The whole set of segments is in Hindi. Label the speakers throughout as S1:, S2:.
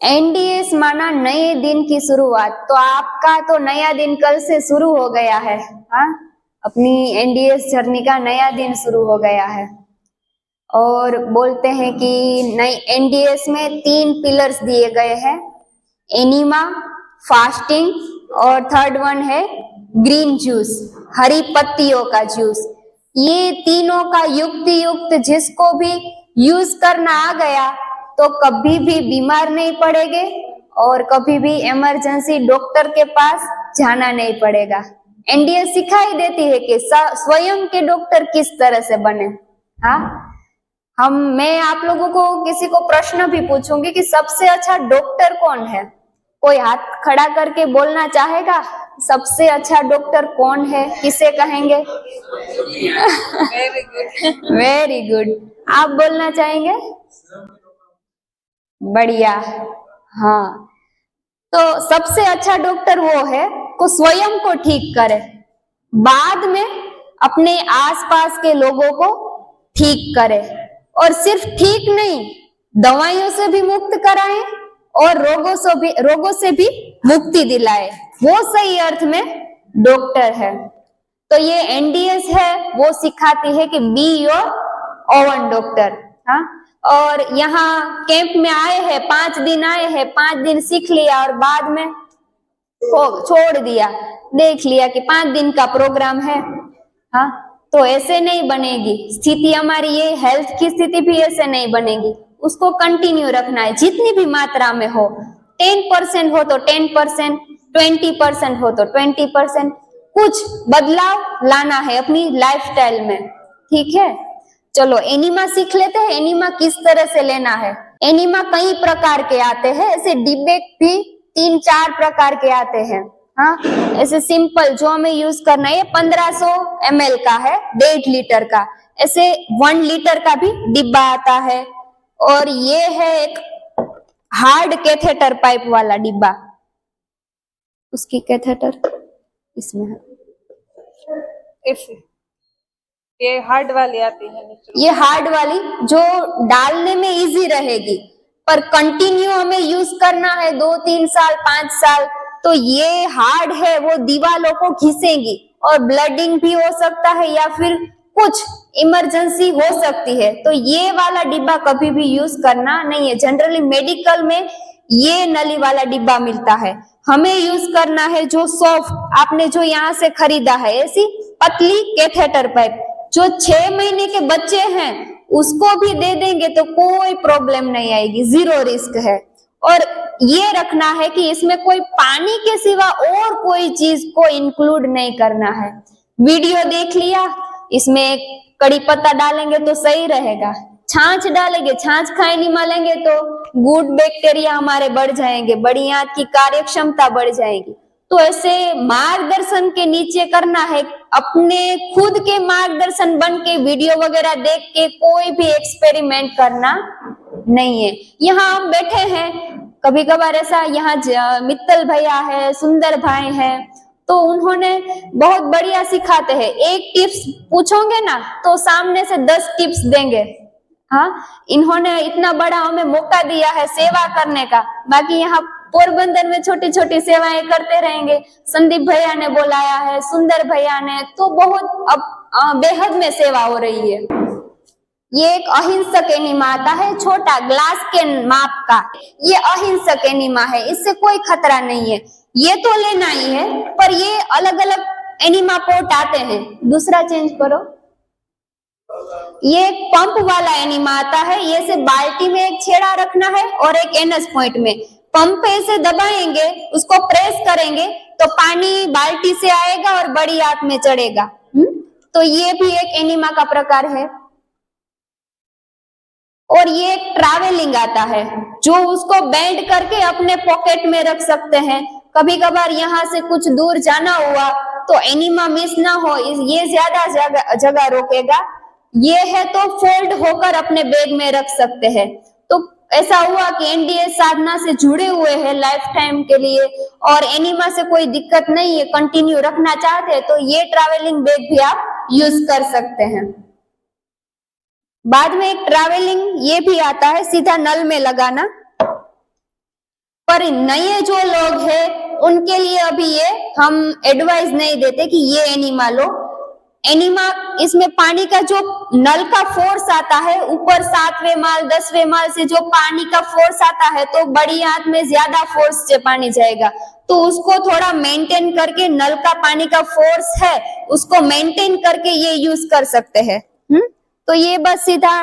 S1: एनडीएस माना नए दिन की शुरुआत। तो आपका तो नया दिन कल से शुरू हो गया है। हाँ, अपनी एनडीएस जर्नी का नया दिन शुरू हो गया है। और बोलते हैं कि नई एनडीएस में 3 पिलर्स दिए गए हैं, एनीमा, फास्टिंग और थर्ड वन है ग्रीन जूस, हरी पत्तियों का जूस। ये तीनों का युक्त जिसको भी यूज करना आ गया तो कभी भी बीमार नहीं पड़ेंगे और कभी भी इमरजेंसी डॉक्टर के पास जाना नहीं पड़ेगा। एनडीएस सिखाई देती है कि स्वयं के डॉक्टर किस तरह से बने। हाँ, मैं आप लोगों को किसी को प्रश्न भी पूछूंगी कि सबसे अच्छा डॉक्टर कौन है। कोई हाथ खड़ा करके बोलना चाहेगा? सबसे अच्छा डॉक्टर कौन है, किसे कहेंगे?
S2: Very good.
S1: Very good. आप बोलना चाहेंगे? बढ़िया। हाँ, तो सबसे अच्छा डॉक्टर वो है को स्वयं को ठीक करे, बाद में अपने आसपास के लोगों को ठीक करे, और सिर्फ ठीक नहीं, दवाइयों से भी मुक्त कराए और रोगों से भी मुक्ति दिलाए, वो सही अर्थ में डॉक्टर है। तो ये एनडीएस है वो सिखाती है कि बी योर ओवन डॉक्टर। हाँ, और यहाँ कैंप में आए हैं, 5 दिन आए हैं, 5 दिन सीख लिया और बाद में छोड़ दिया, देख लिया कि 5 दिन का प्रोग्राम है। हाँ, तो ऐसे नहीं बनेगी स्थिति हमारी, ये हेल्थ की स्थिति भी ऐसे नहीं बनेगी। उसको कंटिन्यू रखना है, जितनी भी मात्रा में हो, 10% हो तो 10%, 20% हो तो 20%, कुछ बदलाव लाना है अपनी लाइफस्टाइल में। ठीक है, चलो एनीमा सीख लेते हैं। एनीमा किस तरह से लेना है? एनीमा कई प्रकार के आते हैं, ऐसे डिब्बे भी 3-4 प्रकार के आते हैं। हाँ, ऐसे सिंपल जो हमें यूज करना है 1500 ml का है, 1.5 लीटर का, ऐसे 1 लीटर का भी डिब्बा आता है। और ये है एक हार्ड कैथेटर पाइप वाला डिब्बा, उसकी कैथेटर इसमें है।
S2: ऐसे ये हार्ड वाली आती है,
S1: ये हार्ड वाली जो डालने में इजी रहेगी, पर कंटिन्यू हमें यूज करना है 2-3 साल 5 साल, तो ये हार्ड है, वो दीवारों को घिसेंगी और ब्लडिंग भी हो सकता है या फिर कुछ इमरजेंसी हो सकती है। तो ये वाला डिब्बा कभी भी यूज करना नहीं है। जनरली मेडिकल में ये नली वाला डिब्बा मिलता है, हमें यूज करना है जो सॉफ्ट, आपने जो यहाँ से खरीदा है ऐसी पतली कैथेटर पाइप, जो 6 महीने के बच्चे हैं उसको भी दे देंगे तो कोई प्रॉब्लम नहीं आएगी, 0 रिस्क है। और ये रखना है कि इसमें कोई पानी के सिवा और कोई चीज को इंक्लूड नहीं करना है। वीडियो देख लिया, इसमें कड़ी पत्ता डालेंगे तो सही रहेगा, छाछ डालेंगे, छाछ खाए नहीं मालेंगे तो गुड बैक्टीरिया हमारे बढ़ जाएंगे, बड़ी आंत की कार्यक्षमता बढ़ जाएगी। तो ऐसे मार्गदर्शन के नीचे करना है, अपने खुद के मार्गदर्शन बन के वीडियो वगैरह देख के कोई भी एक्सपेरिमेंट करना नहीं है। यहाँ हम बैठे हैं, कभी कभार ऐसा यहाँ मित्तल भैया है, सुंदर भाई है, तो उन्होंने बहुत बढ़िया सिखाते हैं। एक टिप्स पूछोगे ना तो सामने से 10 टिप्स देंगे। हाँ, इन्होंने इतना बड़ा हमें मौका दिया है सेवा करने का, बाकी यहाँ पोरबंदर में छोटी छोटी सेवाएं करते रहेंगे। संदीप भैया ने बुलाया है, सुंदर भैया ने, तो बहुत अब बेहद में सेवा हो रही है। ये एक अहिंसक एनीमा आता है, छोटा ग्लास के माप का, ये अहिंसक एनीमा है, इससे कोई खतरा नहीं है, ये तो लेना ही है। पर ये अलग अलग एनीमा पोट आते हैं, दूसरा चेंज करो। ये एक पंप वाला एनीमा आता है, ये से बाल्टी में एक छेड़ा रखना है और एक एनएस पॉइंट में पंप ऐसे दबाएंगे, उसको प्रेस करेंगे तो पानी बाल्टी से आएगा और बड़ी आंत में चढ़ेगा। तो ये भी एक एनीमा का प्रकार है। और ये एक ट्रैवलिंग आता है, जो उसको बेंड करके अपने पॉकेट में रख सकते हैं। कभी कभार यहाँ से कुछ दूर जाना हुआ तो एनीमा मिस ना हो, ये ज्यादा जगह रोकेगा। ये है तो फोल्ड होकर अपने बैग में रख सकते हैं। तो ऐसा हुआ कि एनडीएस साधना से जुड़े हुए हैं लाइफ टाइम के लिए और एनीमा से कोई दिक्कत नहीं है, कंटिन्यू रखना चाहते हैं तो ये ट्रैवलिंग बैग भी आप यूज कर सकते हैं। बाद में एक ट्रैवलिंग ये भी आता है, सीधा नल में लगाना। पर नए जो लोग हैं उनके लिए अभी ये हम एडवाइस नहीं देते कि ये एनिमा लो। एनिमा, इसमें पानी का जो नल का फोर्स आता है ऊपर 7वें माल 10वें माल से जो पानी का फोर्स आता है, तो बड़ी आंत में ज्यादा फोर्स से पानी जाएगा, तो उसको थोड़ा मेंटेन करके, नल का पानी का फोर्स है उसको मेंटेन करके ये यूज कर सकते हैं। तो ये बस सीधा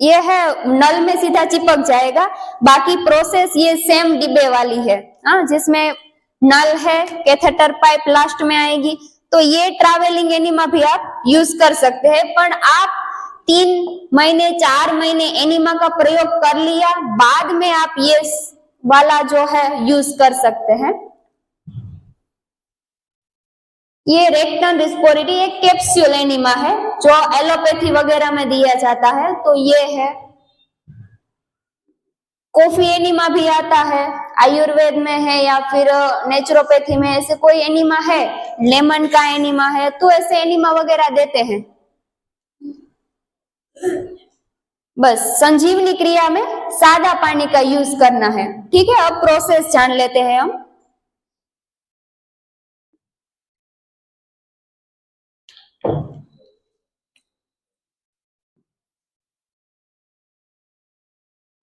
S1: ये है, नल में सीधा चिपक जाएगा। बाकी प्रोसेस ये सेम डिब्बे वाली है, जिसमें नल है, कैथेटर पाइप लास्ट में आएगी। तो ये ट्रैवलिंग एनिमा भी आप यूज कर सकते हैं। पर आप 3 महीने 4 महीने एनिमा का प्रयोग कर लिया, बाद में आप ये वाला जो है यूज कर सकते हैं। ये रेक्टन रिस्पोरिटी एक कैप्सूल एनिमा है जो एलोपैथी वगैरह में दिया जाता है। तो ये है। कॉफी एनिमा भी आता है, आयुर्वेद में है या फिर नेचुरोपैथी में ऐसे कोई एनिमा है, लेमन का एनिमा है, तो ऐसे एनिमा वगैरह देते हैं। बस संजीवनी क्रिया में सादा पानी का यूज करना है। ठीक है, अब प्रोसेस जान लेते हैं हम।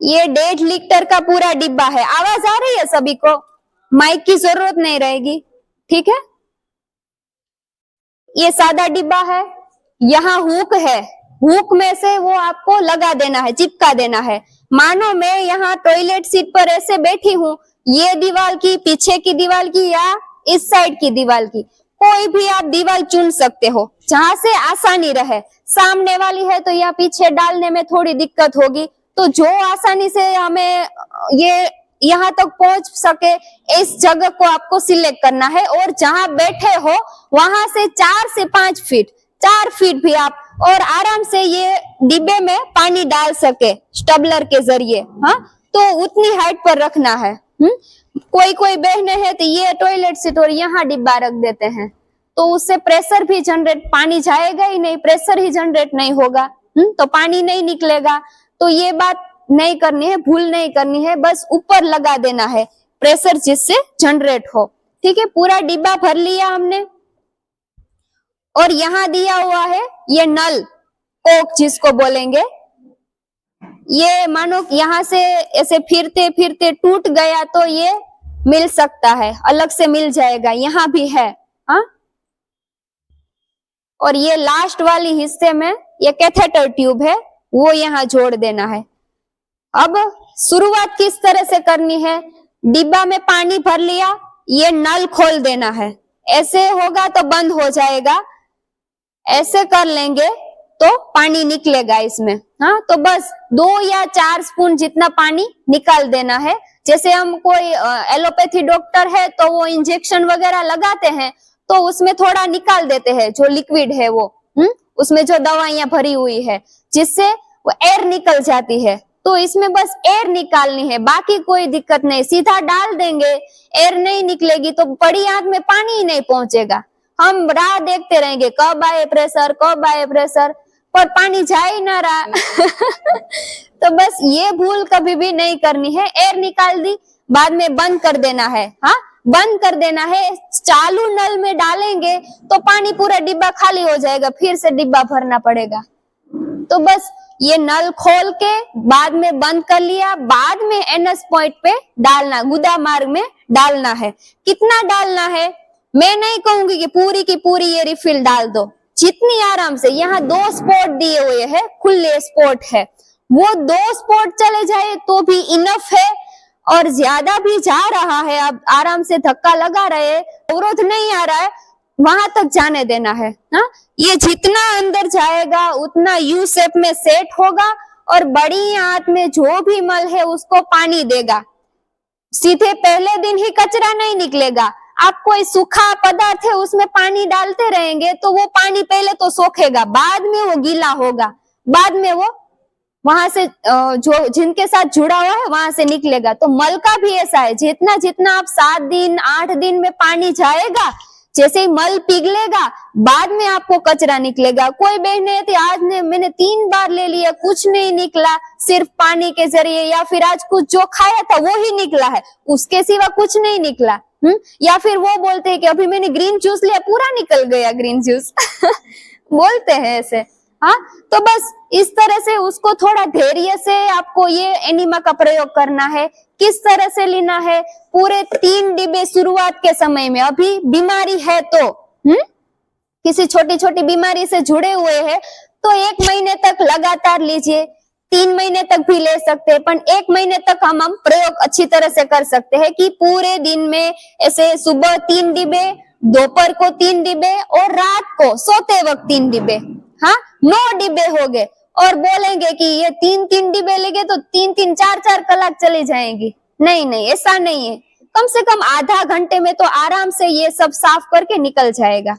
S1: ये 1.5 लीटर का पूरा डिब्बा है। आवाज आ रही है सभी को? माइक की जरूरत नहीं रहेगी। ठीक है, ये सादा डिब्बा है, यहाँ हुक है, हुक में से वो आपको लगा देना है, चिपका देना है। मानो मैं यहाँ टॉयलेट सीट पर ऐसे बैठी हूँ, ये दीवार की, पीछे की दीवार की या इस साइड की दीवार की, कोई भी आप दीवार चुन सकते हो जहां से आसानी रहे। सामने वाली है तो या पीछे डालने में थोड़ी दिक्कत होगी, तो जो आसानी से हमें ये यहाँ तक पहुंच सके इस जगह को आपको सिलेक्ट करना है। और जहां बैठे हो वहां से 4 से 5 फीट, 4 फीट भी आप और आराम से ये डिब्बे में पानी डाल सके स्टबलर के जरिए। हाँ, तो उतनी हाइट पर रखना है। कोई कोई बहने हैं तो ये टॉयलेट सीट और यहाँ डिब्बा रख देते हैं, तो उससे प्रेशर भी जनरेट, पानी जाएगा ही नहीं, प्रेशर ही जनरेट नहीं होगा, तो पानी नहीं निकलेगा। तो ये बात नहीं करनी है, भूल नहीं करनी है, बस ऊपर लगा देना है प्रेशर जिससे जनरेट हो। ठीक है, पूरा डिब्बा भर लिया हमने। और यहाँ दिया हुआ है ये नल, कोक जिसको बोलेंगे। ये मानो यहाँ से ऐसे फिरते फिरते टूट गया तो ये मिल सकता है, अलग से मिल जाएगा, यहाँ भी है। हाँ, और ये लास्ट वाली हिस्से में ये कैथेटर ट्यूब है, वो यहाँ जोड़ देना है। अब शुरुआत किस तरह से करनी है? डिब्बा में पानी भर लिया, ये नल खोल देना है। ऐसे होगा तो बंद हो जाएगा, ऐसे कर लेंगे तो पानी निकलेगा इसमें। हाँ, तो बस 2 या 4 स्पून जितना पानी निकाल देना है। जैसे हम कोई एलोपैथी डॉक्टर है तो वो इंजेक्शन वगैरह लगाते हैं, तो उसमें थोड़ा निकाल देते हैं जो लिक्विड है वो, उसमें जो दवाइयां भरी हुई है, जिससे वो एयर निकल जाती है। तो इसमें बस एयर निकालनी है, बाकी कोई दिक्कत नहीं। सीधा डाल देंगे, एयर नहीं निकलेगी तो बड़ी आंत में पानी ही नहीं पहुंचेगा। हम राह देखते रहेंगे कब आए प्रेशर, कब आए प्रेशर, पर पानी जा ही ना रहा। तो बस ये भूल कभी भी नहीं करनी है। एयर निकाल दी, बाद में बंद कर देना है। हाँ, बंद कर देना है। चालू नल में डालेंगे तो पानी पूरा डिब्बा खाली हो जाएगा, फिर से डिब्बा भरना पड़ेगा। तो बस ये नल खोल के बाद में बंद कर लिया, बाद में एनएस पॉइंट पे डालना, गुदा मार्ग में डालना है। कितना डालना है मैं नहीं कहूंगी कि पूरी की पूरी ये रिफिल डाल दो, जितनी आराम से। यहाँ 2 स्पॉट दिए हुए हैं, खुले स्पॉट है, वो 2 स्पॉट चले जाए तो भी इनफ है। और ज्यादा भी जा रहा है, आप आराम से धक्का लगा रहे, अवरोध नहीं आ रहा है, वहां तक जाने देना है। हाँ, ये जितना अंदर जाएगा उतना यू शेप में सेट होगा और बड़ी आंत में जो भी मल है उसको पानी देगा। सीधे पहले दिन ही कचरा नहीं निकलेगा। आप कोई सूखा पदार्थ है उसमें पानी डालते रहेंगे तो वो पानी पहले तो सोखेगा, बाद में वो गीला होगा, बाद में वो वहां से जो जिनके साथ जुड़ा हुआ है वहां से निकलेगा। तो मल का भी ऐसा है, जितना जितना आप 7 दिन 8 दिन में पानी जाएगा, जैसे ही मल पिघलेगा बाद में आपको कचरा निकलेगा। कोई बहने थी आज ने मैंने 3 बार ले लिया कुछ नहीं निकला, सिर्फ पानी के जरिए, या फिर आज कुछ जो खाया था वो ही निकला है, उसके सिवा कुछ नहीं निकला। या फिर वो बोलते हैं कि अभी मैंने ग्रीन जूस लिया पूरा निकल गया ग्रीन जूस बोलते हैं ऐसे। हाँ, तो बस इस तरह से उसको थोड़ा धैर्य से आपको ये एनिमा का प्रयोग करना है। किस तरह से लेना है, पूरे 3 डिब्बे शुरुआत के समय में, अभी बीमारी है तो किसी छोटी छोटी बीमारी से जुड़े हुए हैं तो 1 महीने तक लगातार लीजिए, 3 महीने तक भी ले सकते हैं, पर 1 महीने तक हम प्रयोग अच्छी तरह से कर सकते हैं कि पूरे दिन में ऐसे सुबह 3 डिब्बे, दोपहर को 3 डिब्बे और रात को सोते वक्त 3 डिब्बे। हाँ, 9 डिब्बे हो गए। और बोलेंगे कि ये 3-3 डिब्बे लेंगे तो 3-3 4-4 कलाक चली जाएंगी। नहीं नहीं, ऐसा नहीं है, कम से कम आधा घंटे में तो आराम से ये सब साफ करके निकल जाएगा।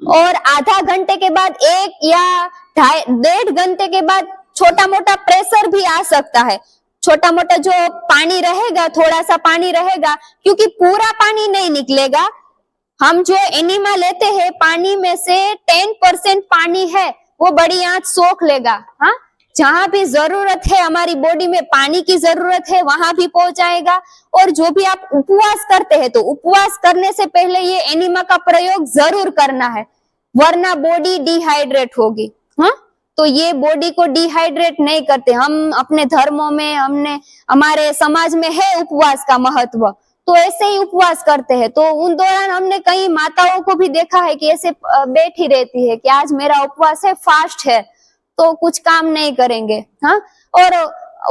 S1: और आधा घंटे के बाद 1 या 1.5 घंटे के बाद छोटा मोटा प्रेशर भी आ सकता है। छोटा मोटा जो पानी रहेगा, थोड़ा सा पानी रहेगा, क्योंकि पूरा पानी नहीं निकलेगा। हम जो एनिमा लेते हैं पानी में से 10% पानी है वो बड़ी आंच सोख लेगा। हाँ, जहां भी जरूरत है, हमारी बॉडी में पानी की जरूरत है, वहां भी पहुंचाएगा। और जो भी आप उपवास करते हैं तो उपवास करने से पहले ये एनिमा का प्रयोग जरूर करना है, वरना बॉडी डिहाइड्रेट होगी। हाँ, तो ये बॉडी को डिहाइड्रेट नहीं करते। हम अपने धर्मों में, हमारे समाज में है उपवास का महत्व, तो ऐसे ही उपवास करते हैं। तो उन दौरान हमने कई माताओं को भी देखा है कि ऐसे बैठी रहती है कि आज मेरा उपवास है, फास्ट है, तो कुछ काम नहीं करेंगे। हाँ, और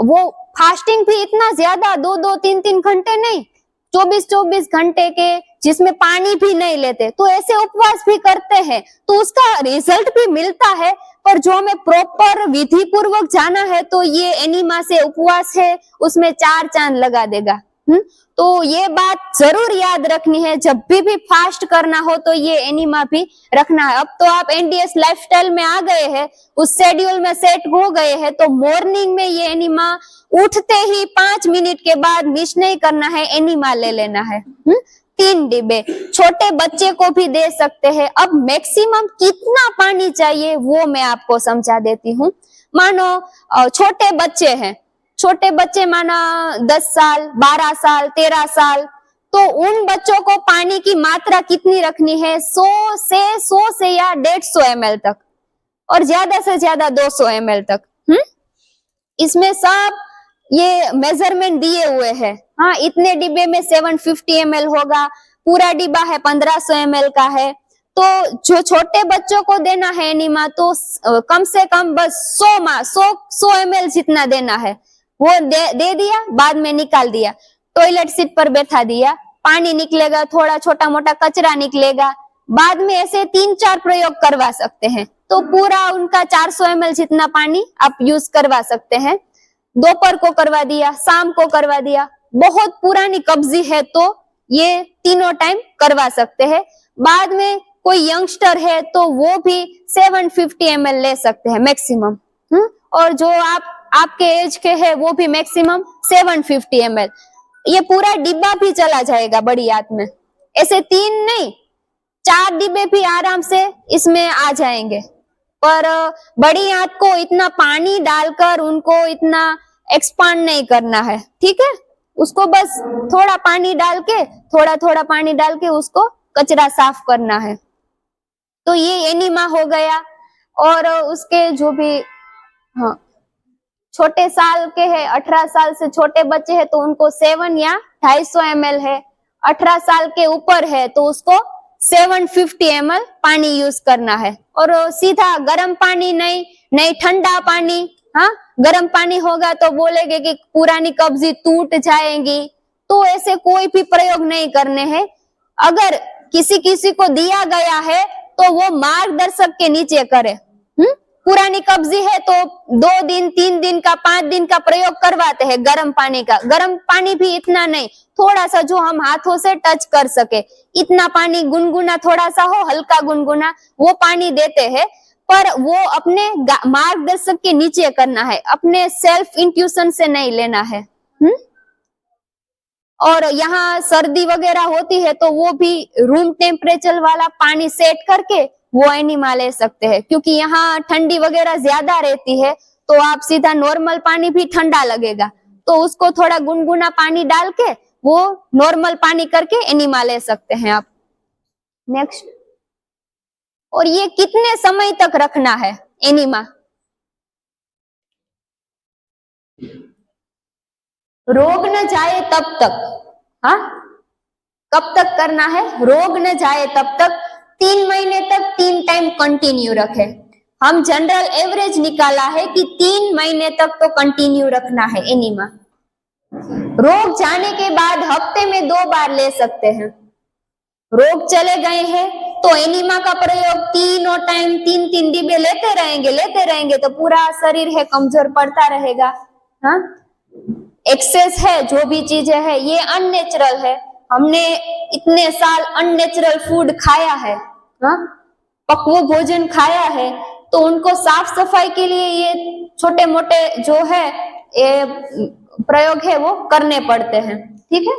S1: वो फास्टिंग भी इतना ज्यादा 2-2, 3-3 घंटे नहीं, 24-24 घंटे के, जिसमें पानी भी नहीं लेते, तो ऐसे उपवास भी करते हैं, तो उसका रिजल्ट भी मिलता है। पर जो हमें प्रॉपर विधि पूर्वक जाना है तो ये एनिमा से उपवास है, उसमें 4 चांद लगा देगा। तो ये बात जरूर याद रखनी है, जब भी फास्ट करना हो तो ये एनिमा भी रखना है। अब तो आप एनडीएस लाइफस्टाइल में आ गए हैं, उस शेड्यूल में सेट हो गए हैं, तो मॉर्निंग में ये एनिमा उठते ही 5 मिनट के बाद मिस नहीं करना है, एनिमा ले लेना है। 3 डिब्बे छोटे बच्चे को भी दे सकते हैं। अब मैक्सिमम कितना पानी चाहिए वो मैं आपको समझा देती हूँ। मानो छोटे बच्चे हैं, छोटे बच्चे माना 10 साल, 12 साल, 13 साल, तो उन बच्चों को पानी की मात्रा कितनी रखनी है, 100 से या 150 ml तक, और ज्यादा से ज्यादा 200 ml तक। इसमें सब ये मेजरमेंट दिए हुए हैं। हाँ, इतने डिब्बे में 750 ml होगा, पूरा डिब्बा है 1500 ml का है। तो जो छोटे बच्चों को देना है एनिमा, तो कम से कम बस 100 ml जितना देना है, वो दे दिया, बाद में निकाल दिया, टॉयलेट सीट पर बैठा दिया, पानी निकलेगा, थोड़ा छोटा मोटा कचरा निकलेगा, बाद में ऐसे 3-4 प्रयोग करवा सकते हैं, तो पूरा उनका 400 ml जितना पानी आप यूज करवा सकते हैं। दोपहर को करवा दिया, शाम को करवा दिया। बहुत पुरानी कब्जी है तो ये तीनों टाइम करवा सकते हैं। बाद में कोई यंगस्टर है तो वो भी 750 ml ले सकते हैं मैक्सिमम। और जो आपके एज के है वो भी मैक्सिमम 750 ml। ये पूरा डिब्बा भी चला जाएगा बड़ी आंत में, ऐसे 3 नहीं 4 डिब्बे भी आराम से इसमें आ जाएंगे। पर बड़ी आंत को इतना पानी डालकर उनको इतना एक्सपांड नहीं करना है, ठीक है। उसको बस थोड़ा पानी डाल के, थोड़ा पानी डाल के उसको कचरा साफ करना है। तो ये एनिमा हो गया। और उसके जो भी हाँ छोटे साल के है, 18 साल से छोटे बच्चे हैं तो उनको 7 या 250 ml है। 18 साल के ऊपर है तो उसको 750 ml पानी यूज करना है। और सीधा गर्म पानी नहीं ठंडा पानी। हाँ, गर्म पानी होगा तो बोलेंगे कि पुरानी कब्जी टूट जाएगी, तो ऐसे कोई भी प्रयोग नहीं करने हैं। अगर किसी को दिया गया है तो वो मार्गदर्शक के नीचे करे। पुरानी कब्जी है तो 2 दिन 3 दिन का 5 दिन का प्रयोग करवाते हैं गर्म पानी का। गर्म पानी भी इतना नहीं, थोड़ा सा जो हम हाथों से टच कर सके, इतना पानी गुनगुना, थोड़ा सा हो हल्का गुनगुना, वो पानी देते हैं। पर वो अपने मार्गदर्शक के नीचे करना है, अपने सेल्फ इंट्यूशन से नहीं लेना है। और यहाँ सर्दी वगैरह होती है तो वो भी रूम टेम्परेचर वाला पानी सेट करके वो एनिमा ले सकते हैं, क्योंकि यहाँ ठंडी वगैरह ज्यादा रहती है तो आप सीधा नॉर्मल पानी भी ठंडा लगेगा, तो उसको थोड़ा गुनगुना पानी डाल के वो नॉर्मल पानी करके एनिमा ले सकते हैं आप। नेक्स्ट, और ये कितने समय तक रखना है एनिमा? रोग न जाए तब तक। हाँ, कब तक करना है? रोग न जाए तब तक 3 महीने तक 3 टाइम कंटिन्यू रखे। हम जनरल एवरेज निकाला है कि 3 महीने तक तो कंटिन्यू रखना है एनिमा। रोग जाने के बाद हफ्ते में 2 बार ले सकते हैं। रोग चले गए हैं तो एनिमा का प्रयोग 3 टाइम 3 डिब्बे लेते रहेंगे तो पूरा शरीर है कमजोर पड़ता रहेगा। हाँ, एक्सेस है, जो भी चीजें है ये अननेचुरल है। हमने इतने साल अननेचुरल फूड खाया है, हाँ, पकवो भोजन खाया है, तो उनको साफ सफाई के लिए ये छोटे मोटे जो है ये प्रयोग है वो करने पड़ते हैं। ठीक है,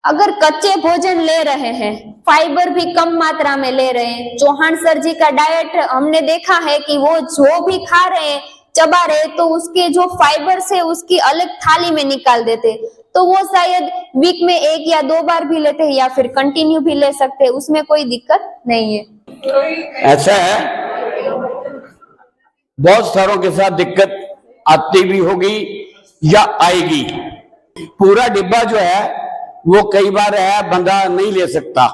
S1: अगर कच्चे भोजन ले रहे हैं, फाइबर भी कम मात्रा में ले रहे हैं, चौहान सर जी का डाइट हमने देखा है कि वो जो भी खा रहे हैं चबा रहे तो उसके जो फाइबर से उसकी अलग थाली में निकाल देते, तो वो शायद वीक में 1 या 2 बार भी लेते हैं या फिर कंटिन्यू भी ले सकते हैं, उसमें कोई दिक्कत नहीं है।
S3: ऐसा है, बहुत सारों के साथ दिक्कत आती भी होगी या आएगी। पूरा डिब्बा जो है वो कई बार है बंदा नहीं ले सकता,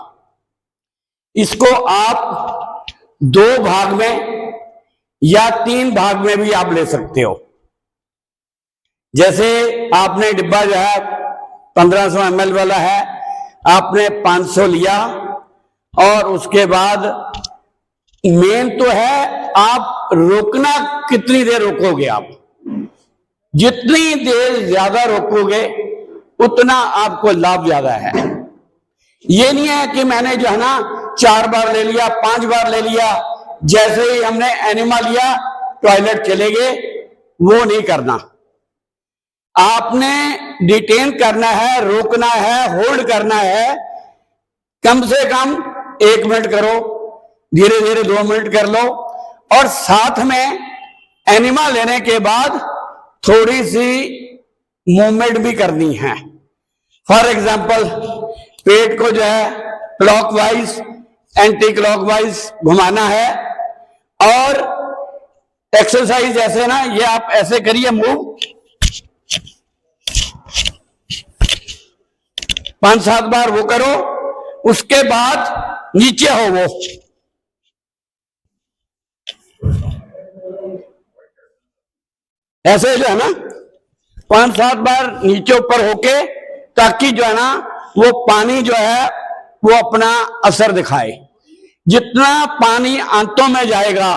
S3: इसको आप 2 भाग में या 3 भाग में भी आप ले सकते हो। जैसे आपने डिब्बा जो है 1500 ml वाला है, आपने 500 लिया और उसके बाद मेन तो है आप रोकना कितनी देर रोकोगे। आप जितनी देर ज्यादा रोकोगे उतना आपको लाभ ज्यादा है। ये नहीं है कि मैंने जो है ना 4 बार ले लिया 5 बार ले लिया, जैसे ही हमने एनिमा लिया टॉयलेट चले गए, वो नहीं करना। आपने डिटेन करना है, रोकना है, होल्ड करना है। कम से कम 1 मिनट करो, धीरे धीरे 2 मिनट कर लो, और साथ में एनिमा लेने के बाद थोड़ी सी मूवमेंट भी करनी है। फॉर एग्जाम्पल, पेट को जो है क्लॉकवाइज एंटी क्लॉकवाइज घुमाना है, और एक्सरसाइज ऐसे ना, ये आप ऐसे करिए मूव 5-7 बार वो करो, उसके बाद नीचे हो वो ऐसे जो है ना 5-7 बार नीचे ऊपर होके, ताकि जो है ना वो पानी जो है वो अपना असर दिखाए। जितना पानी आंतों में जाएगा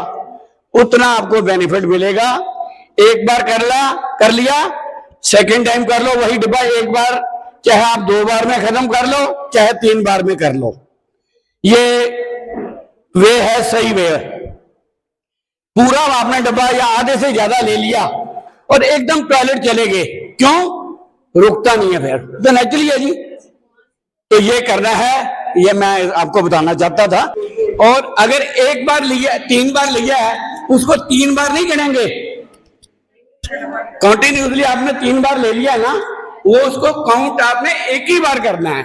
S3: उतना आपको बेनिफिट मिलेगा। एक बार कर लिया, सेकंड टाइम कर लो वही डिब्बा, एक बार चाहे आप 2 बार में खत्म कर लो, चाहे 3 बार में कर लो। ये वे है, सही वे है। पूरा आपने डिब्बा या आधे से ज्यादा ले लिया और एकदम टॉयलेट चले गए, क्यों? रुकता नहीं है, फिर तो नेचुरली है जी। तो ये करना है, ये मैं आपको बताना चाहता था। और अगर 1 बार लिया 3 बार लिया है, उसको 3 बार नहीं गिनेंगे, कंटिन्यूसली आपने 3 बार ले लिया ना, वो उसको काउंट आपने 1 ही बार करना है।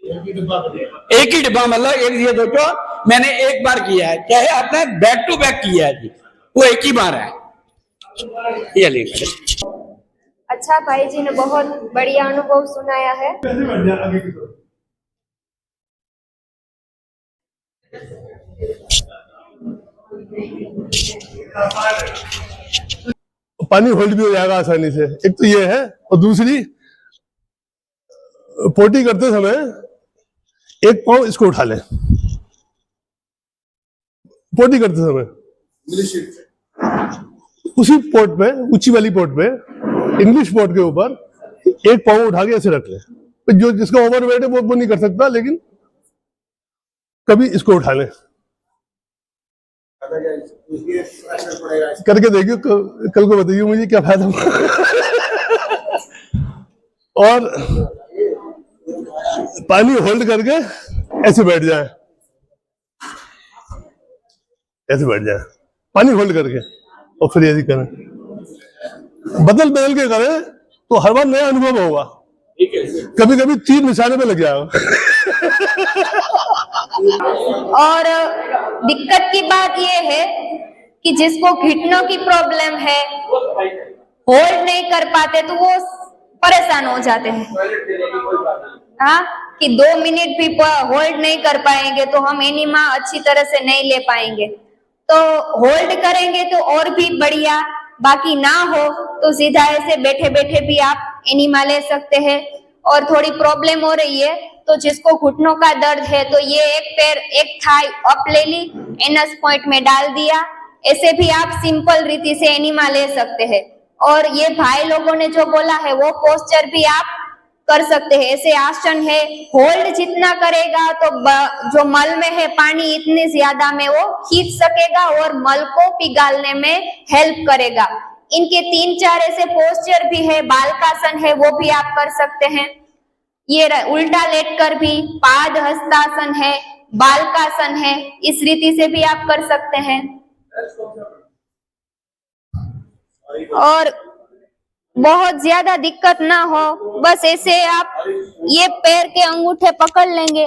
S3: एक ही डिब्बा, मतलब एक, ये सोचो मैंने 1 बार किया है, चाहे आपने बैक टू बैक किया है जी, वो 1 ही बार है। ये लीजिए।
S1: अच्छा, भाई जी ने बहुत बढ़िया अनुभव सुनाया है।
S4: पानी होल्ड भी हो जाएगा आसानी से, एक तो ये है। और दूसरी, पोटी करते समय 1 पाँव इसको उठा लें। पोटी करते समय उसी पोट पे, ऊंची वाली पोट पे, इंग्लिश पोट के ऊपर 1 पाँव उठा के ऐसे रख लें। जो जिसका ओवरवेट है वो नहीं कर सकता, लेकिन कभी इसको उठा लें, करके देखिए, कल को बताइए मुझे क्या फायदा हुआ। और पानी होल्ड करके ऐसे बैठ जाए, ऐसे बैठ जाए, पानी होल्ड करके, और फिर ऐसे करें, बदल बदल के करें तो हर बार नया अनुभव होगा। कभी कभी तीर निशाने पे लग जाएगा।
S1: और दिक्कत की बात ये है कि जिसको घुटनों की प्रॉब्लम है, होल्ड नहीं कर पाते, तो वो परेशान हो जाते हैं। हाँ, कि 2 मिनट भी होल्ड नहीं कर पाएंगे तो हम एनिमा अच्छी तरह से नहीं ले पाएंगे। तो होल्ड करेंगे तो और भी बढ़िया, बाकी ना हो तो सीधा ऐसे बैठे बैठे भी आप एनिमा ले सकते हैं। और थोड़ी प्रॉब्लम हो रही है तो जिसको घुटनों का दर्द है तो ये एक पैर एक थाई अप ले ली, एनस पॉइंट में डाल दिया, ऐसे भी आप सिंपल रीति से एनिमा ले सकते हैं। और ये भाई लोगों ने जो बोला है वो पोस्चर भी आप कर सकते हैं। ऐसे आसन है, होल्ड जितना करेगा तो जो मल में है पानी इतने ज्यादा में वो खींच सकेगा और मल को पिघालने में हेल्प करेगा। इनके 3-4 ऐसे पोस्चर भी है, बालकासन है, वो भी आप कर सकते हैं। ये उल्टा लेटकर भी पाद हस्तासन है, बालकासन है, इस रीति से भी आप कर सकते हैं। और बहुत ज्यादा दिक्कत ना हो, बस ऐसे आप ये पैर के अंगूठे पकड़ लेंगे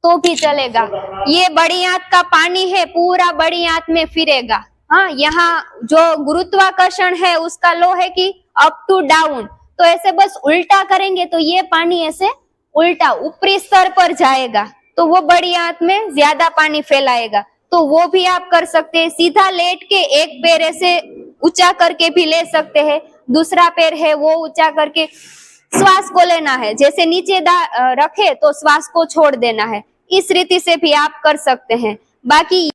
S1: तो भी चलेगा। ये बड़ी आंत का पानी है, पूरा बड़ी आंत में फिरेगा। हाँ, यहाँ जो गुरुत्वाकर्षण है उसका लो है कि अप टू डाउन, तो ऐसे बस उल्टा करेंगे तो ये पानी ऐसे उल्टा ऊपरी स्तर पर जाएगा, तो वो बड़ी आंत में ज्यादा पानी फैलाएगा। तो वो भी आप कर सकते हैं। सीधा लेट के एक पैर ऐसे ऊंचा करके भी ले सकते हैं, दूसरा पैर है वो ऊंचा करके श्वास को लेना है, जैसे नीचे रखे तो श्वास को छोड़ देना है। इस रीति से भी आप कर सकते हैं। बाकी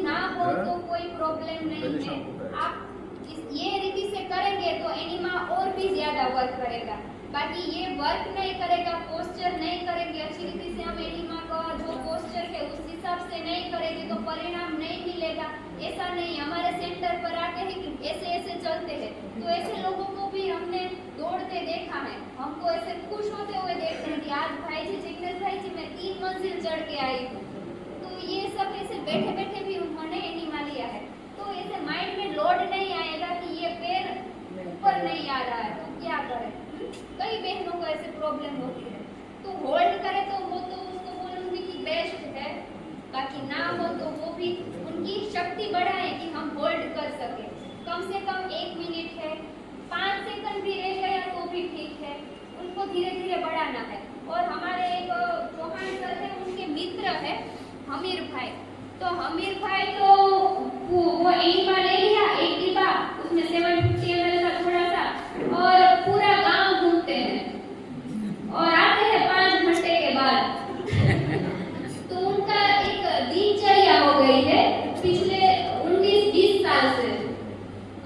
S1: ना हो तो कोई प्रॉब्लम नहीं है, आप ये रीति से करेंगे तो एनिमा और भी ज्यादा वर्क करेगा। बाकी ये वर्क नहीं करेगा, पोस्चर नहीं करेंगे अच्छी रीति से, हम एनिमा का जो पोस्चर है उस हिसाब से नहीं करेंगे तो परिणाम नहीं मिलेगा। ऐसा नहीं, हमारे सेंटर पर आते हैं कि ऐसे ऐसे चलते हैं, तो ऐसे लोगों को भी हमने दौड़ते देखा है, हमको ऐसे खुश होते हुए देखते हैं कि आज भाई जी, जिग्नेश भाई जी, मैं 3 मंजिल चढ़ के आई हूँ। तो ये सब ऐसे बैठे बैठे भी उन्होंने एनिमा लिया है। तो ऐसे माइंड में लोड नहीं आएगा कि ये पैर ऊपर नहीं आ रहा है तो क्या करें। कई बहनों को ऐसे प्रॉब्लम होती है, तो होल्ड करे तो वो तो उसको बोलूंगी कि बेस्ट है, बाकी ना हो तो वो भी उनकी शक्ति बढ़ाए कि हम होल्ड कर सके। कम से कम 1 मिनट है, 5 सेकंड भी रह गया तो भी ठीक है, उनको धीरे धीरे बढ़ाना है। और हमारे एक चौहान सर है, उनके मित्र है हमीर भाई, तो हमीर भाई तो वो एनिमा ले लिया, एक डिब्बा, उसमें 750 ml का थोड़ा सा, और पूरा गांव घूमते हैं और आते हैं 5 घंटे के बाद। तो उनका एक दिनचर्या हो गई है पिछले 19-20 साल से।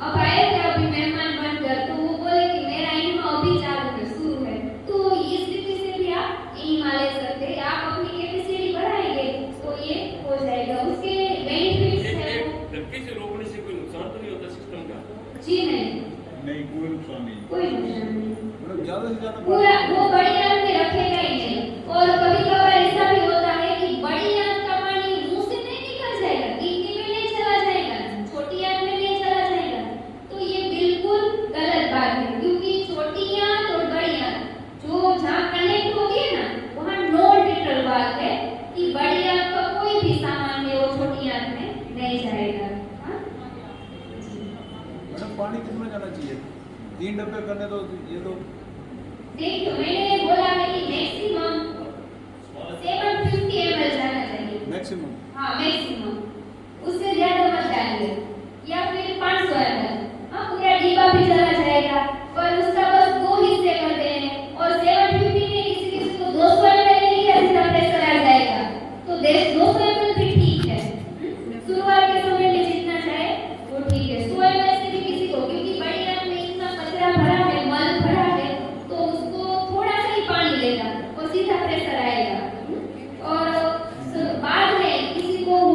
S1: अब आए थे अभी मेहमान बनकर, तो वो बोले कि मेरा एनिमा अभी चालू है, शुरू है। तो इस रीति से भी आप एनिमा ले सकते हैं। आप अपनी कैपेसिटी बढ़ाएंगे तो ये हो जाएगा। उसके बेनिफिट्स है।
S5: धक्के से रोकने से कोई नुकसान तो नहीं होता सिस्टम का?
S1: जी नहीं,
S5: कोई नुकसान नहीं,
S1: कोई नुकसान नहीं।
S5: मतलब ज्यादा से ज्यादा
S1: पूरा वो बड़ी आंत में रखेगा ही नहीं। और कभी कभार ऐसा भी होता है कि बड़ी आंत का पानी मुंह से नहीं निकल जाएगा, किडनी में नहीं चला जाएगा, छोटी आंत में नहीं चला जाएगा। तो ये बिल्कुल गलत बात है, क्योंकि छोटी आंत और बड़ी आंत जो जहाँ कनेक्ट होती है ना, वहाँ नॉन न्यूट्रल बात है कि बड़ी आंत का कोई भी सामान है वो छोटी आंत में नहीं जाएगा।
S5: मतलब पानी कितना जाना चाहिए? 3 डब्बे करने तो ये तो
S1: देखिए, मैंने बोला है कि मैक्सिमम 750 ml जाना चाहिए।
S5: मैक्सिमम?
S1: हाँ, मैक्सिमम, उससे ज्यादा मत डालिए, या फिर 500 ml। हाँ, पूरा डिब्बा भी चला जाएगा, पर उसका बस 2 हिस्से कर दें। और 750 में किसी को 200 ml ले लिया, इसका प्रेशर आ जाएगा, तो 200 ml भी ठीक है। शुरुआत के समय में जितना चाहे वो ठीक है। 100 ml से भी किसी को, क्योंकि बड़ी आंत में इतना कचरा भरा है, मल भरा है, तो उसको थोड़ा सा ही पानी लेगा और सीधा प्रेशर आएगा। और बाद में किसी को वो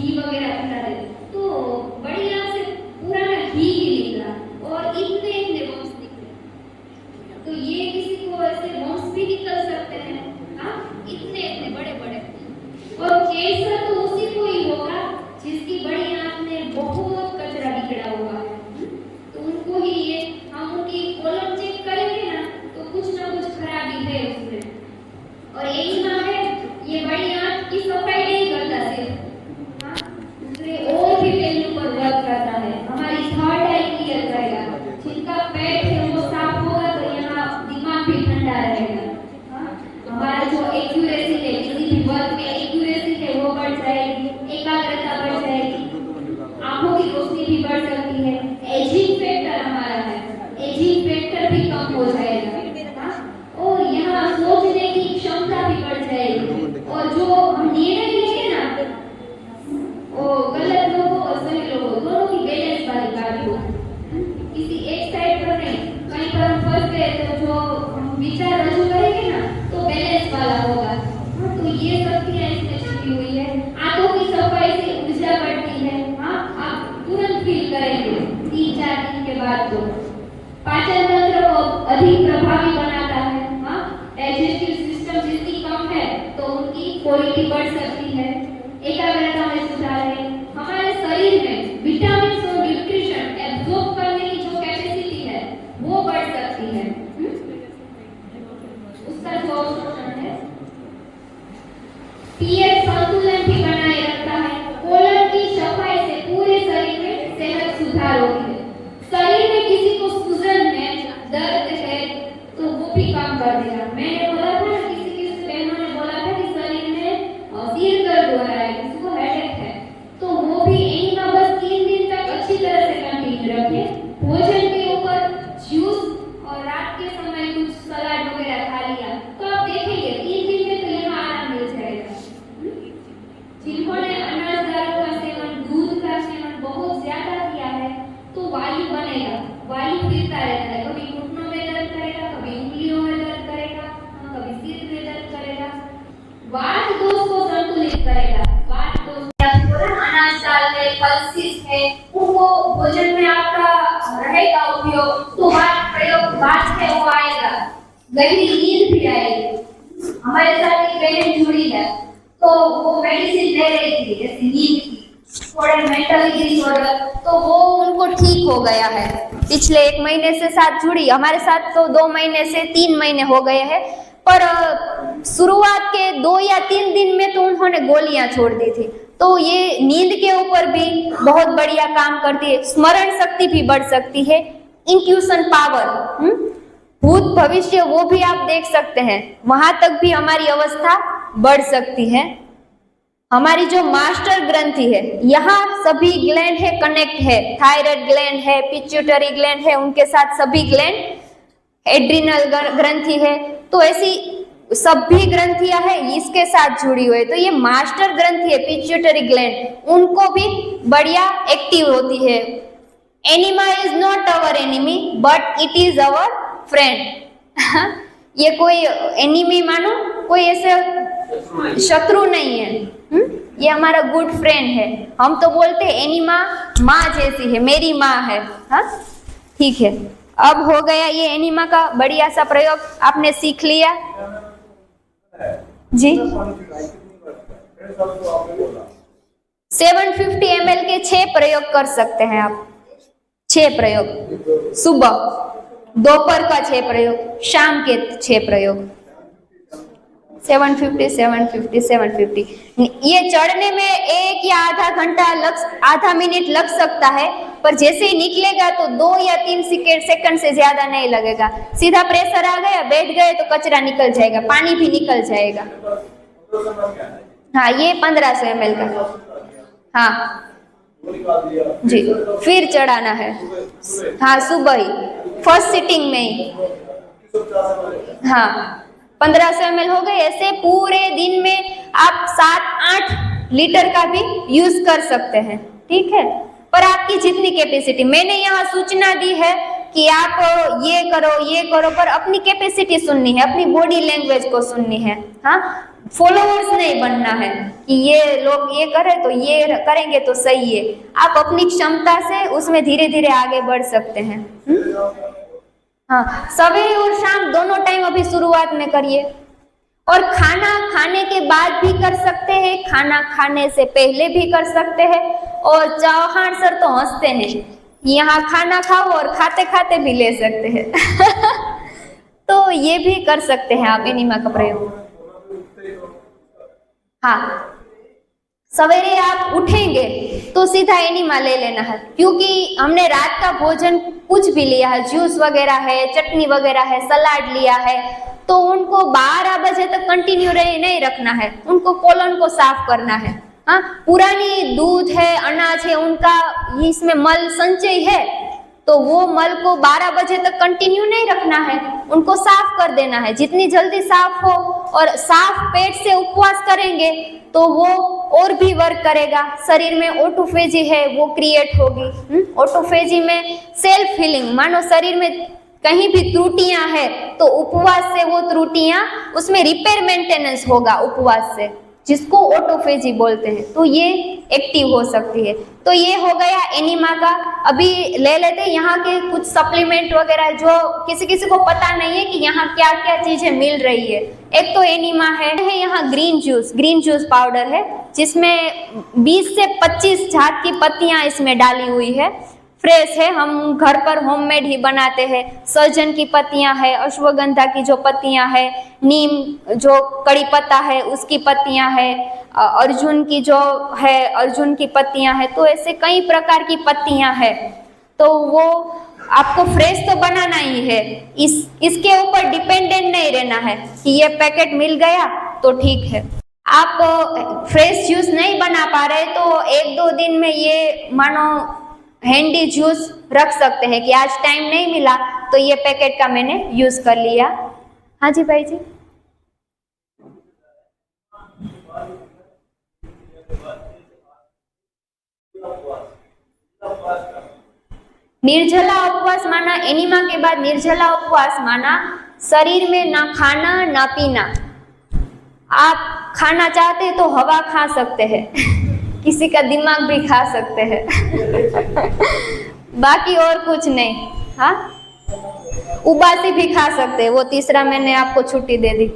S1: घी वगैरह पिला दे, तो बड़ी आंत से पूरा ना घी ही निकला और इतने इतने वंश निकले। तो ये किसी को ऐसे वंश भी निकल सकते हैं, हाँ, इतने इतने बड़े बड़े। और कैंसर तो उसी को ही होगा जिसकी बड़ी आंत में बहुत कचरा बिखरा हुआ है, तो उनको ही ये, हम उनकी कॉलम चेक करेंगे ना तो कुछ ना कुछ खराबी है उसमें। और यही ना है, ये बड़ी आंत की सफाई नहीं करता सिर्फ, हाँ, दूसरे और भी पहलू पर वर्क करता है। हमारी थर्ड आई क्लियर करेगा, जिनका पेट है वो साफ होगा तो यहाँ दिमाग भी ठंडा रहेगा, हाँ? हमारा जो एक्यूरेसी है, किसी भी वर्क में एक्यूरेसी है वो बढ़ जाएगी, एकाग्रता बढ़ जाएगी, आंखों की रोशनी भी बढ़ सकती है, एजिंग फैक्टर हमारा है, एजिंग फैक्टर भी कम हो जाएगा, हाँ? और यहाँ सोचने की क्षमता भी बढ़ जाएगी। और जो हम निर्णय लेंगे ना, वो गलत लोगों और सही लोगों दोनों की बैलेंस वाली गाड़ी हो, किसी एक साइड पर नहीं। कहीं पर हम फंस गए तो जो हम विचार रजू करेंगे ना तो बैलेंस वाला होगा, हाँ? तो ये सब क्रियाएं इसमें छिपी हुई है। आंखों की सफाई से ऊर्जा बढ़ती है, हाँ, आप तुरंत फील करेंगे 3-4 दिन के बाद। तो पाचन तंत्र को अधिक प्रभावी बनाता है, हाँ, डाइजेस्टिव सिस्टम जिसकी कम है तो उनकी क्वालिटी बढ़ सकती है, एकाग्रता में सुधार है। हमारे शरीर में विटामिन और न्यूट्रिशन एब्जॉर्ब करने की जो कैपेसिटी है वो बढ़ सकती है, उसका जो ऑप्शन है। पीएच संतुलन भी बनाए रखता है। कोलन की सफाई से पूरे शरीर में सेहत सुधार होती है। शरीर में किसी को सूजन है, दर्द है तो वो भी काम कर देगा। मैंने बोला था ना, किसी बहनों ने बोला था कि शरीर में सिर दर्द हो रहा है, किसी को हेडेक है, तो वो भी एनिमा बस 3 दिन तक अच्छी तरह से कंटिन्यू रखें। भोजन के ऊपर जूस और रात के समय कुछ सलाद वगैरह खा लिया तो आप देखेंगे 3 दिन में तो यहाँ आराम मिल जाएगा। जिन्होंने अनाज दालों का सेवन, दूध का सेवन बहुत ज्यादा किया है तो वायु बनेगा, वायु फिरता रहता है, कभी घुटनों में दर्द करेगा, कभी उंगलियों में दर्द करेगा, कभी सिर में दर्द करेगा। वात दोष को संतुलित करेगा। वात दोष अनाज दाल है, पल्सेस है, उनको भोजन में आपका रहेगा उपयोग, तो वात प्रयोग वात है वो आएगा। गहरी नींद भी आएगी। हमारे साथ एक बहन जुड़ी है तो वो मेडिसिन ले रही थी जैसे नींद की, थोड़े मेंटली डिसऑर्डर, तो वो उनको ठीक हो गया है। पिछले 1 महीने से साथ जुड़ी, हमारे साथ तो 2 महीने से 3 महीने हो गए हैं, पर शुरुआत के 2 या 3 दिन में तो उन्होंने गोलियां छोड़ दी थी। तो ये नींद के ऊपर भी बहुत बढ़िया काम करती है। स्मरण शक्ति भी बढ़ सकती है, इंट्यूशन पावर, भूत भविष्य वो भी आप देख सकते हैं, वहां तक भी हमारी अवस्था बढ़ सकती है। हमारी जो मास्टर ग्रंथि है, यहाँ सभी ग्लैंड है, कनेक्ट है, थायराइड ग्लैंड है, पिट्यूटरी ग्लैंड है, उनके साथ सभी ग्लैंड, एड्रिनल ग्रंथि है, तो ऐसी सभी ग्रंथियां है इसके साथ जुड़ी हुई है। तो ये मास्टर ग्रंथि है पिट्यूटरी ग्लैंड, उनको भी बढ़िया एक्टिव होती है। Enema is not our enemy but it is our friend. ये कोई एनिमी मानो, कोई ऐसे शत्रु नहीं है, ये हमारा गुड फ्रेंड है। हम तो बोलते हैं एनिमा माँ जैसी है, मेरी माँ है, हाँ, ठीक है। अब हो गया ये एनिमा का बढ़िया सा प्रयोग, आपने सीख लिया जी। 750 ml के 6 प्रयोग कर सकते हैं आप, 6 प्रयोग, सुबह, दोपहर का 6 प्रयोग, शाम के 6 प्रयोग। 750 ये चढ़ने में 1 या आधा घंटा आधा मिनट लग सकता है, पर जैसे ही निकलेगा तो 2 या 3 सेकंड से ज्यादा नहीं लगेगा। सीधा प्रेशर आ गया, बैठ गए तो कचरा निकल जाएगा, पानी भी निकल जाएगा। हाँ, ये 1500 ml का, हाँ जी, फिर चढ़ाना है, हाँ, सुबह ही, फर्स्ट सिटिंग में ही, हाँ, 1500 ml हो गए। ऐसे पूरे दिन में आप 7-8 लीटर का भी यूज कर सकते हैं, ठीक है, पर आपकी जितनी कैपेसिटी। मैंने यहाँ सूचना दी है कि आप ये करो, पर अपनी कैपेसिटी सुननी है, अपनी बॉडी लैंग्वेज को सुननी है, हाँ। फॉलोअर्स नहीं बनना है कि ये लोग ये करें तो ये करेंगे तो सही है। आप अपनी क्षमता से उसमें धीरे धीरे आगे बढ़ सकते हैं। हाँ, सवेरे और शाम दोनों टाइम अभी शुरुआत में करिए। और खाना खाने के बाद भी कर सकते हैं, खाना खाने से पहले भी कर सकते हैं। और चौहान सर तो हंसते हैं, यहाँ खाना खाओ और खाते खाते भी ले सकते हैं। तो ये भी कर सकते हैं आप एनिमा का प्रयोग। हाँ, सवेरे आप उठेंगे तो सीधा एनिमा ले लेना है, क्योंकि हमने रात का भोजन कुछ भी लिया है, जूस वगैरह है, चटनी वगैरह है, सलाद लिया है, तो उनको 12 बजे तक कंटिन्यू नहीं रखना है, उनको कोलन को साफ करना है। हाँ, पुरानी दूध है, अनाज है, उनका इसमें मल संचय है, तो वो मल को 12 बजे तक कंटिन्यू नहीं रखना है, उनको साफ कर देना है। जितनी जल्दी साफ हो और साफ पेट से उपवास करेंगे तो वो और भी वर्क करेगा। शरीर में ऑटोफेजी है वो क्रिएट होगी। ऑटोफेजी में सेल्फ हीलिंग, मानो शरीर में कहीं भी त्रुटियां है तो उपवास से वो त्रुटियां, उसमें रिपेयर मेंटेनेंस होगा उपवास से, जिसको ऑटोफेजी बोलते हैं। तो ये एक्टिव हो सकती है। तो ये हो गया एनिमा का। अभी ले लेते हैं यहाँ के कुछ सप्लीमेंट वगैरह जो किसी किसी को पता नहीं है कि यहाँ क्या क्या चीजें मिल रही है। एक तो एनिमा है यहाँ ग्रीन जूस पाउडर है, जिसमें 20 से 25 जात की पत्तियां इसमें डाली हुई है। फ्रेश है, हम घर पर होममेड ही बनाते हैं। सहजन की पत्तियां है, अश्वगंधा की जो पत्तियां है, नीम जो कड़ी पत्ता है उसकी पत्तियां है, अर्जुन की जो है अर्जुन की पत्तियां है। तो ऐसे कई प्रकार की पत्तियां है। तो वो आपको फ्रेश तो बनाना ही है, इसके ऊपर डिपेंडेंट नहीं रहना है कि ये पैकेट मिल गया तो ठीक है। आप फ्रेश जूस नहीं बना पा रहे तो 1-2 दिन में ये मानो हैंडी जूस रख सकते हैं कि आज टाइम नहीं मिला तो ये पैकेट का मैंने यूज कर लिया। हाँ जी भाई जी। निर्जला उपवास माना, एनिमा के बाद निर्जला उपवास माना शरीर में ना खाना ना पीना। आप खाना चाहते हैं तो हवा खा सकते हैं, किसी का दिमाग भी खा सकते हैं। बाकी और कुछ नहीं। हाँ, उबासी भी खा सकते हैं, वो तीसरा मैंने आपको छुट्टी दे दी।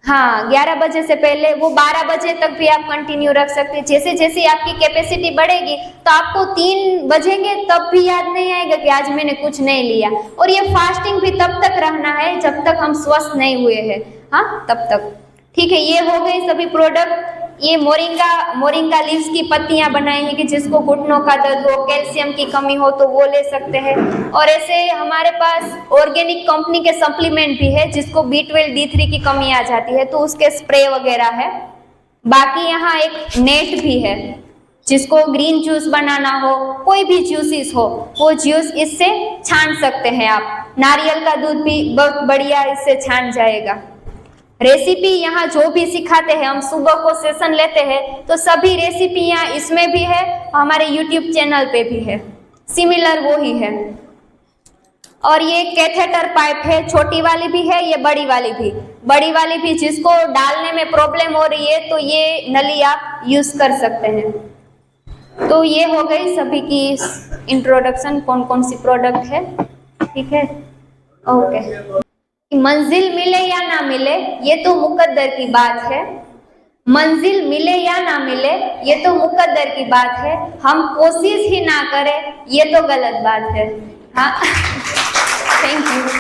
S1: हाँ, 11 बजे से पहले, वो 12 बजे तक भी आप कंटिन्यू रख सकते हैं। जैसे जैसे आपकी कैपेसिटी बढ़ेगी तो आपको 3 बजेंगे तब भी याद नहीं आएगा कि आज मैंने कुछ नहीं लिया। और ये फास्टिंग भी तब तक रहना है जब तक हम स्वस्थ नहीं हुए हैं। हाँ, तब तक ठीक है। ये हो गई सभी प्रोडक्ट। ये मोरिंगा लीव्स की पत्तियां बनाई हैं कि जिसको घुटनों का दर्द हो, कैल्शियम की कमी हो तो वो ले सकते हैं। और ऐसे हमारे पास ऑर्गेनिक कंपनी के सप्लीमेंट भी है, जिसको B12 D3 की कमी आ जाती है तो उसके स्प्रे वगैरह है। बाकी यहाँ एक नेट भी है, जिसको ग्रीन जूस बनाना हो, कोई भी जूसेस हो, वो जूस इससे छान सकते हैं आप। नारियल का दूध भी बहुत बढ़िया इससे छान जाएगा। रेसिपी यहाँ जो भी सिखाते हैं, हम सुबह को सेशन लेते हैं तो सभी रेसिपियाँ इसमें भी है, हमारे YouTube चैनल पे भी है, सिमिलर वो ही है। और ये कैथेटर पाइप है, छोटी वाली भी है, ये बड़ी वाली भी जिसको डालने में प्रॉब्लम हो रही है तो ये नली आप यूज कर सकते हैं। तो ये हो गई सभी की इंट्रोडक्शन, कौन कौन सी प्रोडक्ट है। ठीक है, ओके। मंजिल मिले या ना मिले ये तो मुकद्दर की बात है। मंजिल मिले या ना मिले ये तो मुकद्दर की बात है। हम कोशिश ही ना करें ये तो गलत बात है। हाँ, थैंक यू।